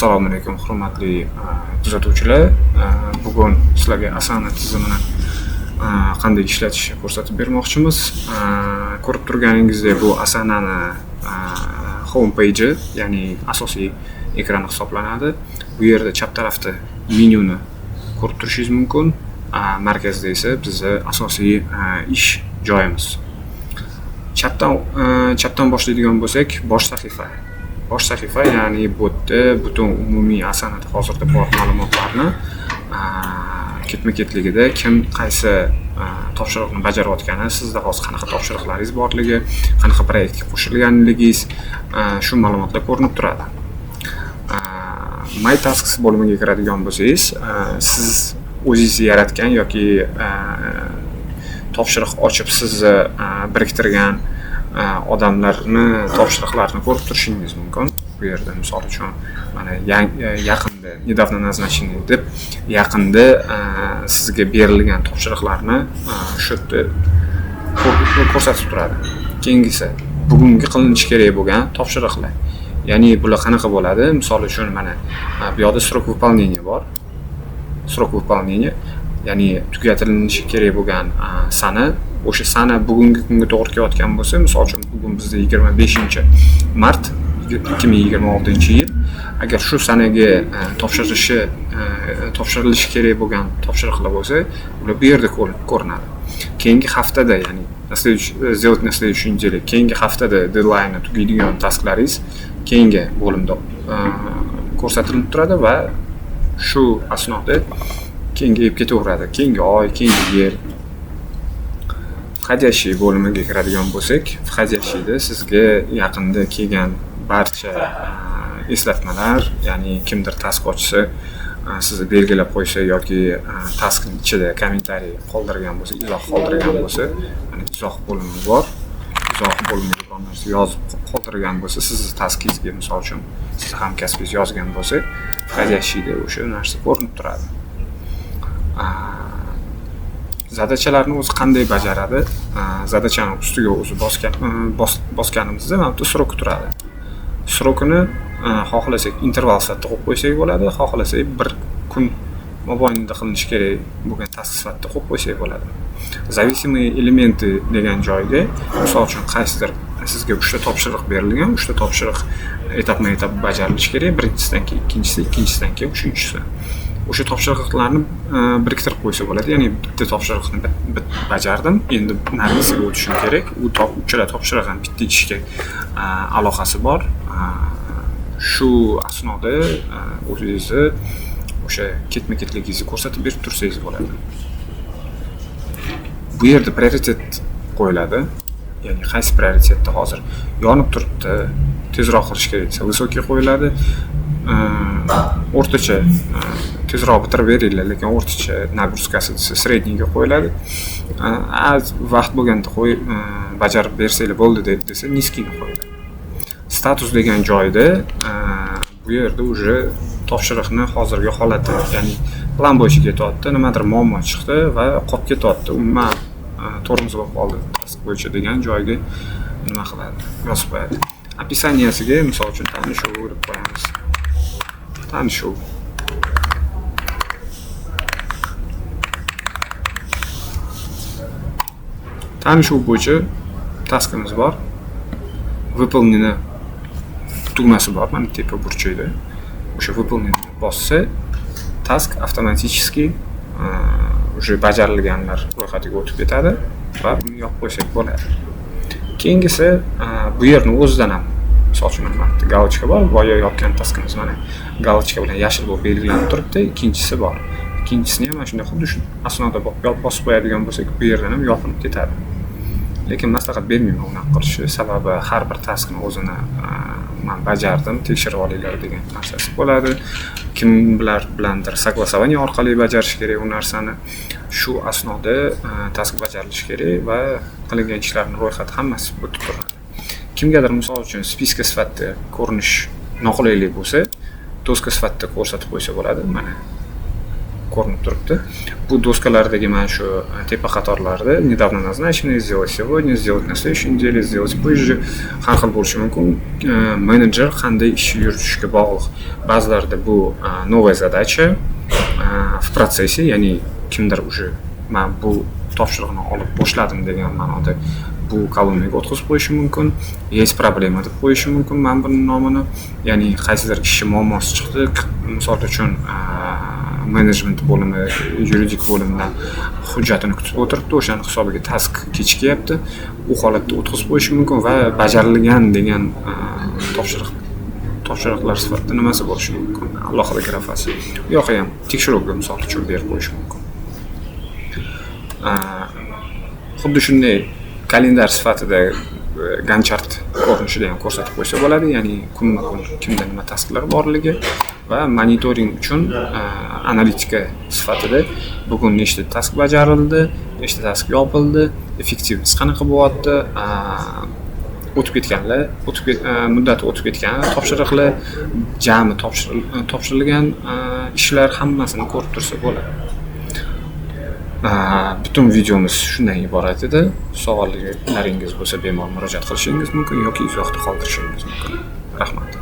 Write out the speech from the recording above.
Assalomu alaykum hurmatli kuzatuvchilar. Bugun sizlarga Asana tizimini qanday ishlatishni ko'rsatib bermoqchimiz. Ko'rib turganingizdek, bu Asanani home page, ya'ni asosiy ekrani hisoblanadi. Bu yerda chap tarafda menyuni ko'rib turishingiz mumkin. Markazda esa bizni asosiy ish joyimiz. Chapdan boshlaydigan bo'lsak, bosh sahifa, ya'ni bu yerda butun umumiy Asanada hozirda bor ma'lumotlarni ketma-ketligida kim qaysi topshiriqni bajarayotgani, sizda hozir qanaqa topshiriqlaringiz borligi, qanaqa proyektga qo'shilganligingiz, shu ma'lumotlar ko'rinib turadi. My Tasks bo'limiga kiradigan bo'lsangiz, siz o'zingiz yaratgan yoki topshiriq ochib sizni biriktirgan odamlarni topshiriqlarini ko'rib turishingiz mumkin. Bu yerda misol uchun mana yaqinda недавно назначенный deb yaqinda sizga berilgan topshiriqlarni shu yerda ko'rsatib turadi. Keyingisi bugungi qilinishi kerak bo'lgan topshiriqlar. Ya'ni bular qanaqa bo'ladi? Misol uchun mana bu yerda срок выполнения bor. Срок выполнения, ya'ni tugatilishi kerak bo'lgan sana, o'sha sana bugungi kunga to'g'ri kelayotgan bo'lsa, misol uchun bugun bizda 25-mart 2026-yil, agar shu sanaga topshirilishi kerak bo'lgan topshiriqlar bo'lsa, ular bu yerda ko'rinadi. Keyingi haftada, ya'ni сделать на следующей неделе, keyingi haftada deadline tugaydigan tasklaringiz keyingi bo'limda ko'rsatilib turadi va shu asnoda kengayib ketaveradi. Keyingi oy, keyingi yil. Входящий bo'limiga kiradigan bo'lsak, входящийda sizga yaqinda kelgan barcha eslatmalar, ya'ni kimdir task ochsa, sizni belgilab qo'ysa yoki taskning ichida kommentariy qoldirgan bo'lsa, izoh qoldirgan bo'lsa, mana izoh bo'limi bor. Izoh bo'limiga bir narsa yozib qoldirgan bo'lsa, sizni taskingizga misol uchun siz hamkasbingiz yozgan bo'lsa, входящийda o'sha narsa ko'rinib turadi. Zadachalarni o'zi qanday bajaradi? Zadachani ustiga o'zi bosganimizda mana bu srok turadi. Srokni xohlasak interval sifatida qo'yib qo'ysak bo'ladi, xohlasak bir kun mobaynida qilinishi kerak bo'lgan task sifatida qo'yib qo'ysak bo'ladi. Зависимые элементы degan joyga, misol uchun qaysidir sizga 3 ta topshiriq berilgan, 3 ta topshiriq etapma-etap bajarilishi kerak, birinchisidan keyin ikkinchisi, ikkinchisidan keyin uchinchisi. O'sha topshiriqlarni biriktirib qo'ysa bo'ladi. Ya'ni bitta topshiriqni bajardim, endi nargisiga o'tishim kerak. U uchala topshiriq ham bitta ishga aloqasi bor. Shu asnoda o'zingizni o'sha ketma-ketligingizni ko'rsatib berib tursangiz bo'ladi. Bu yerda prioritet qo'yiladi. Ya'ni qaysi prioritetda hozir yonib turibdi, tezroq qilish kerak desa, высокий qo'yiladi. O'rtacha tezroq bitirib beringlar, lekin o'rtacha nagruskasi desa sredniyga qo'yiladi. Vaqt bo'lganda bajarib bersanglar bo'ldi desa niskiyga qo'yiladi. Status degan joyda bu yerda уже topshiriqni hozirgi holati, ya'ni plan bo'yicha ketyapti, nimadir muammo chiqdi va qolib ketyapti. Umuman tormoz bo'lib qoldi task bo'yicha degan joyga nima qiladi? Yozib qo'yadi. Описаниesiga misol uchun tanishuv deb qo'yamiz. Tanishuv. Tanishuv bo'yicha taskimiz bor. Выполнено tugmasi bor, mana tepa burchakda. O'sha выполнено bossa, task avtomatik уже bajarilganlar ro'yxatiga o'tib ketadi va uni yopib qo'ysak bo'ladi. Keyingisi bu yerni o'zidan ham misol uchun mana galochka bor, boya yopgan taskimiz mana galochka bilan yashil bo'lib belgilanib turibdi. Ikkinchisi bor. Ikkinchisini ham mana shunday xuddi shu asnoda bosib qo'yadigan bo'lsak, bu yerdan ham yopilib ketadi. Lekin maslahat bermayman unaqa qilishni, sababi har bir taskni o'zini men bajardim, tekshirib olinglar degan narsasi bo'ladi. Kimlardir согласование orqali bajarish kerak u narsani. Shu asnoda task bajarilishi kerak va qilingan ishlarning ro'yxati hammasi o'tib turadi. Kimgadir misol uchun spiska sifatida ko'rinish noqulaylik bo'lsa, doska sifatida ko'rsatib qo'ysa bo'ladi. Mana ko'rinib turibdi. Bu doskalardagi mana shu tepa qatorlarda недавно назначенные, сделать сегодня, сделать на следующей неделе, сделать позже har xil bo'lishi mumkin. Menejer qanday ish yuritishga bog'liq. Ba'zilarda bu новая задача в процессе, ya'ni kimdir уже men bu topshiriqni olib boshladim degan ma'noda bu kolonnaga o'tkazib qo'yishi mumkin. Есть проблема deb qo'yishi mumkin men buning nomini. Ya'ni qaysidir kishi muammosi chiqdi. Misol uchun menejment bo'limi, yuridik bo'limdan hujjatini kutib o'tiribdi, o'shani hisobiga task kechikyapti. U holatda o'tkazib qo'yishi mumkin va bajarilgan degan topshiriqlar sifatida nimasi bo'lishi mumkin? Alohida grafasi. Bu yoqqa ham tekshiruvga misol uchun berib qo'yish mumkin. Xuddi shunday kalendar sifatida ganchart ko'rinishida ham ko'rsatib qo'ysa bo'ladi, ya'ni kunma-kun kimda nima tasklar borligi va monitoring uchun analitika sifatida bugun nechta task bajarildi, nechta task yopildi, effektivность qanaqa bo'lyapti, muddati o'tib ketgan topshiriqlar, jami topshirilgan ishlar hammasini ko'rib tursa bo'ladi. Butun videomiz shundan iborat edi. Savollaringiz bo'lsa bemalol murojaat qilishingiz mumkin yoki izohda qoldirishingiz mumkin. Rahmat.